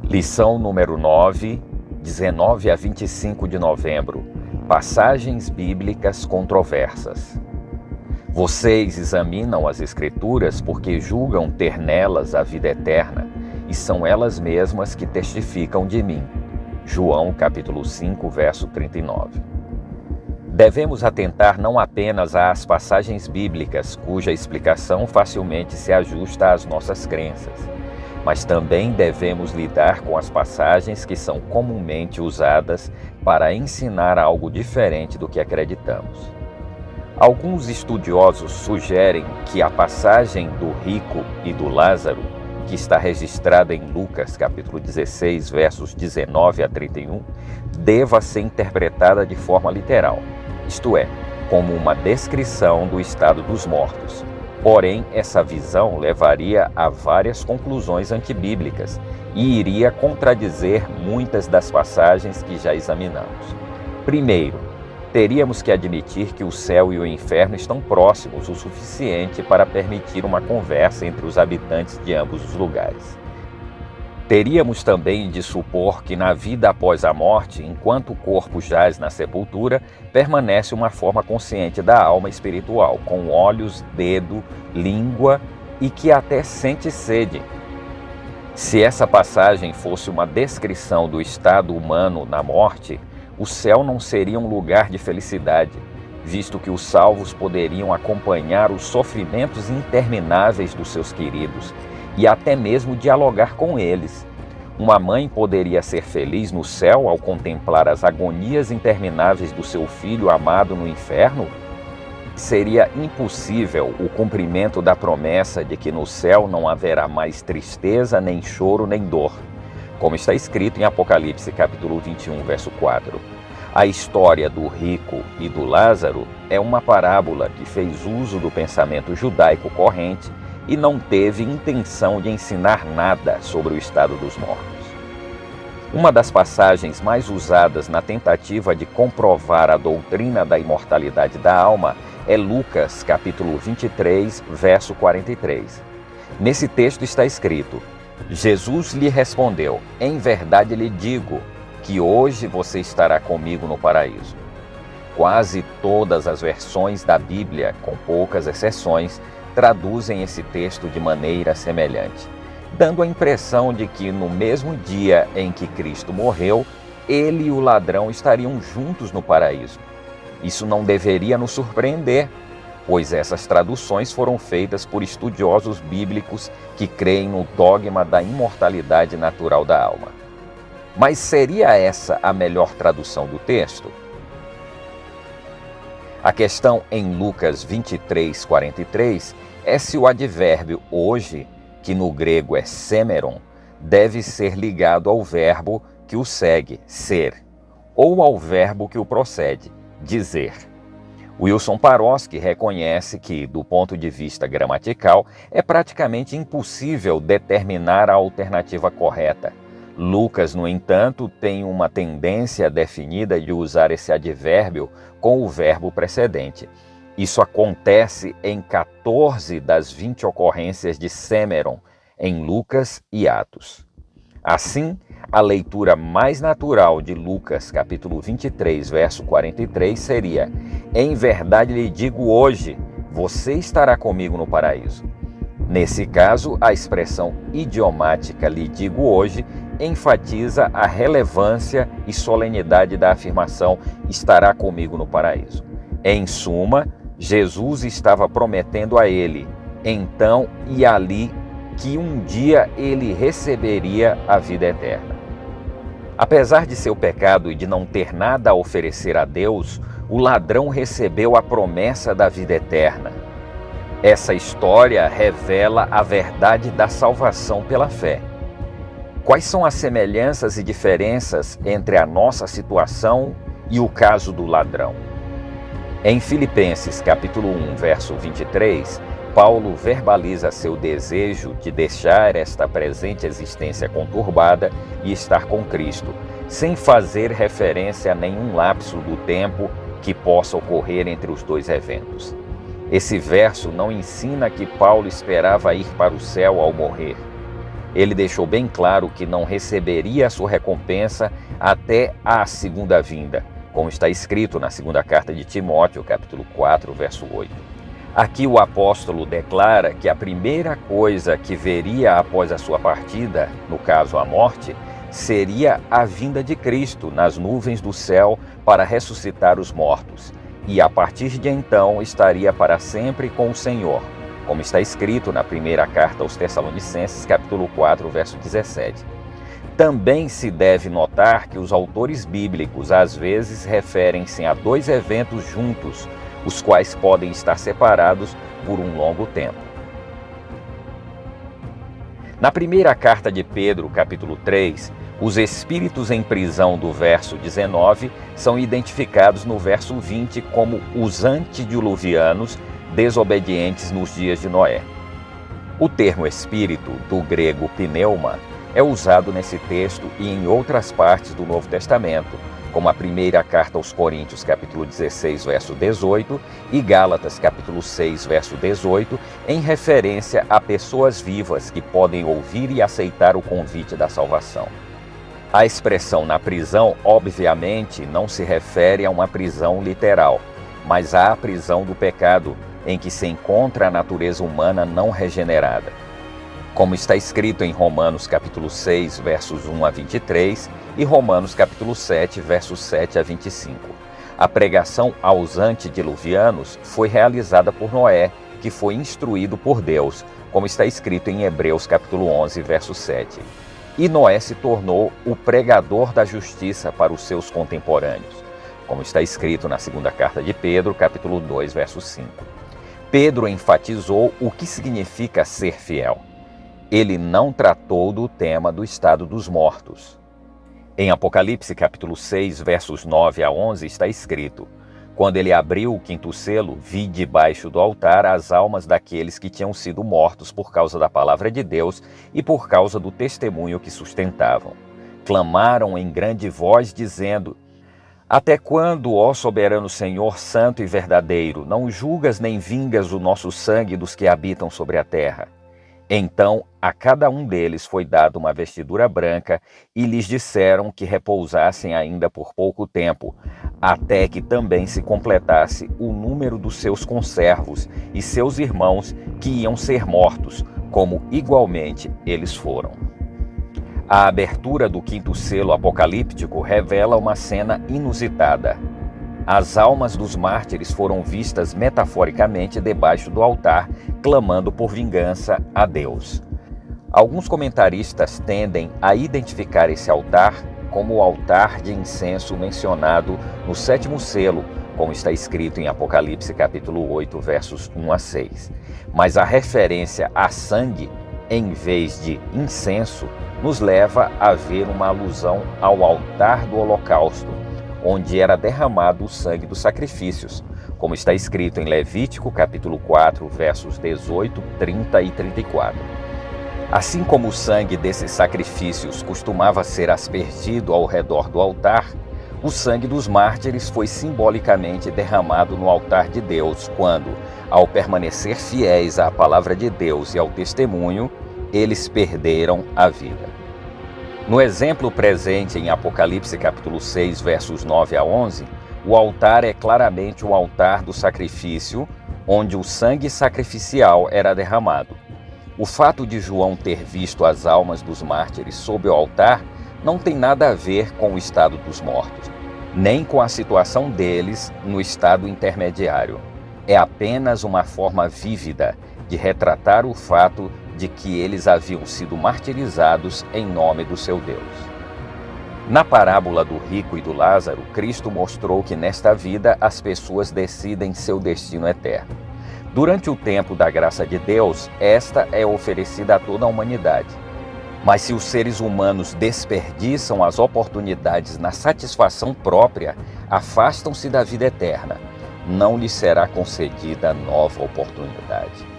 Lição número 9, 19 a 25 de novembro. Passagens bíblicas controversas. Vocês examinam as Escrituras porque julgam ter nelas a vida eterna, e são elas mesmas que testificam de mim. João capítulo 5, verso 39. Devemos atentar não apenas às passagens bíblicas, cuja explicação facilmente se ajusta às nossas crenças, mas também devemos lidar com as passagens que são comumente usadas para ensinar algo diferente do que acreditamos. Alguns estudiosos sugerem que a passagem do rico e do Lázaro, que está registrada em Lucas capítulo 16, versos 19 a 31, deva ser interpretada de forma literal, isto é, como uma descrição do estado dos mortos. Porém, essa visão levaria a várias conclusões antibíblicas e iria contradizer muitas das passagens que já examinamos. Primeiro, teríamos que admitir que o céu e o inferno estão próximos o suficiente para permitir uma conversa entre os habitantes de ambos os lugares. Teríamos também de supor que na vida após a morte, enquanto o corpo jaz na sepultura, permanece uma forma consciente da alma espiritual, com olhos, dedo, língua e que até sente sede. Se essa passagem fosse uma descrição do estado humano na morte, o céu não seria um lugar de felicidade, visto que os salvos poderiam acompanhar os sofrimentos intermináveis dos seus queridos e até mesmo dialogar com eles. Uma mãe poderia ser feliz no céu ao contemplar as agonias intermináveis do seu filho amado no inferno? Seria impossível o cumprimento da promessa de que no céu não haverá mais tristeza, nem choro, nem dor, como está escrito em Apocalipse capítulo 21, verso 4. A história do rico e do Lázaro é uma parábola que fez uso do pensamento judaico corrente e não teve intenção de ensinar nada sobre o estado dos mortos. Uma das passagens mais usadas na tentativa de comprovar a doutrina da imortalidade da alma é Lucas, capítulo 23, verso 43. Nesse texto está escrito: Jesus lhe respondeu: em verdade lhe digo que hoje você estará comigo no paraíso. Quase todas as versões da Bíblia, com poucas exceções, traduzem esse texto de maneira semelhante, dando a impressão de que no mesmo dia em que Cristo morreu, ele e o ladrão estariam juntos no paraíso. Isso não deveria nos surpreender, pois essas traduções foram feitas por estudiosos bíblicos que creem no dogma da imortalidade natural da alma. Mas seria essa a melhor tradução do texto? A questão em Lucas 23, 43 é se o advérbio hoje, que no grego é semeron, deve ser ligado ao verbo que o segue, ser, ou ao verbo que o procede, dizer. Wilson Paroski reconhece que, do ponto de vista gramatical, é praticamente impossível determinar a alternativa correta. Lucas, no entanto, tem uma tendência definida de usar esse advérbio com o verbo precedente. Isso acontece em 14 das 20 ocorrências de semeron em Lucas e Atos. Assim, a leitura mais natural de Lucas, capítulo 23, verso 43, seria: em verdade lhe digo hoje, você estará comigo no paraíso. Nesse caso, a expressão idiomática lhe digo hoje enfatiza a relevância e solenidade da afirmação estará comigo no paraíso. Em suma, Jesus estava prometendo a ele, então e ali, que um dia ele receberia a vida eterna. Apesar de seu pecado e de não ter nada a oferecer a Deus, o ladrão recebeu a promessa da vida eterna. Essa história revela a verdade da salvação pela fé. Quais são as semelhanças e diferenças entre a nossa situação e o caso do ladrão? Em Filipenses capítulo 1, verso 23, Paulo verbaliza seu desejo de deixar esta presente existência conturbada e estar com Cristo, sem fazer referência a nenhum lapso do tempo que possa ocorrer entre os dois eventos. Esse verso não ensina que Paulo esperava ir para o céu ao morrer. ele deixou bem claro que não receberia a sua recompensa até a segunda vinda, como está escrito na segunda carta de Timóteo, capítulo 4, verso 8. Aqui o apóstolo declara que a primeira coisa que veria após a sua partida, no caso a morte, seria a vinda de Cristo nas nuvens do céu para ressuscitar os mortos, e a partir de então estaria para sempre com o Senhor, como está escrito na primeira carta aos Tessalonicenses, capítulo 4, verso 17. Também se deve notar que os autores bíblicos às vezes referem-se a dois eventos juntos, os quais podem estar separados por um longo tempo. Na primeira carta de Pedro, capítulo 3, os espíritos em prisão do verso 19 são identificados no verso 20 como os antediluvianos desobedientes nos dias de Noé. O termo espírito, do grego pneuma, é usado nesse texto e em outras partes do Novo Testamento, como a primeira carta aos Coríntios, capítulo 16, verso 18, e Gálatas, capítulo 6, verso 18, em referência a pessoas vivas que podem ouvir e aceitar o convite da salvação. A expressão na prisão, obviamente, não se refere a uma prisão literal, mas à prisão do pecado, em que se encontra a natureza humana não regenerada. Como está escrito em Romanos capítulo 6, versos 1 a 23 e Romanos capítulo 7, versos 7 a 25. A pregação aos antediluvianos foi realizada por Noé, que foi instruído por Deus, como está escrito em Hebreus capítulo 11, verso 7. E Noé se tornou o pregador da justiça para os seus contemporâneos, como está escrito na segunda carta de Pedro, capítulo 2, verso 5. Pedro enfatizou o que significa ser fiel. Ele não tratou do tema do estado dos mortos. Em Apocalipse capítulo 6, versos 9 a 11, está escrito: quando ele abriu o quinto selo, vi debaixo do altar as almas daqueles que tinham sido mortos por causa da palavra de Deus e por causa do testemunho que sustentavam. Clamaram em grande voz, dizendo: até quando, ó soberano Senhor, santo e verdadeiro, não julgas nem vingas o nosso sangue dos que habitam sobre a terra? Então a cada um deles foi dada uma vestidura branca e lhes disseram que repousassem ainda por pouco tempo, até que também se completasse o número dos seus conservos e seus irmãos que iam ser mortos, como igualmente eles foram. A abertura do quinto selo apocalíptico revela uma cena inusitada. As almas dos mártires foram vistas metaforicamente debaixo do altar, clamando por vingança a Deus. Alguns comentaristas tendem a identificar esse altar como o altar de incenso mencionado no sétimo selo, como está escrito em Apocalipse capítulo 8, versos 1 a 6. Mas a referência a sangue, em vez de incenso, nos leva a ver uma alusão ao altar do holocausto, onde era derramado o sangue dos sacrifícios, como está escrito em Levítico capítulo 4, versos 18, 30 e 34. Assim como o sangue desses sacrifícios costumava ser aspergido ao redor do altar, o sangue dos mártires foi simbolicamente derramado no altar de Deus quando, ao permanecer fiéis à palavra de Deus e ao testemunho, eles perderam a vida. No exemplo presente em Apocalipse capítulo 6, versos 9 a 11, o altar é claramente o altar do sacrifício, onde o sangue sacrificial era derramado. O fato de João ter visto as almas dos mártires sob o altar não tem nada a ver com o estado dos mortos, nem com a situação deles no estado intermediário. É apenas uma forma vívida de retratar o fato de que eles haviam sido martirizados em nome do seu Deus. Na parábola do rico e do Lázaro, Cristo mostrou que nesta vida as pessoas decidem seu destino eterno. Durante o tempo da graça de Deus, esta é oferecida a toda a humanidade. Mas se os seres humanos desperdiçam as oportunidades na satisfação própria, afastam-se da vida eterna, não lhes será concedida nova oportunidade.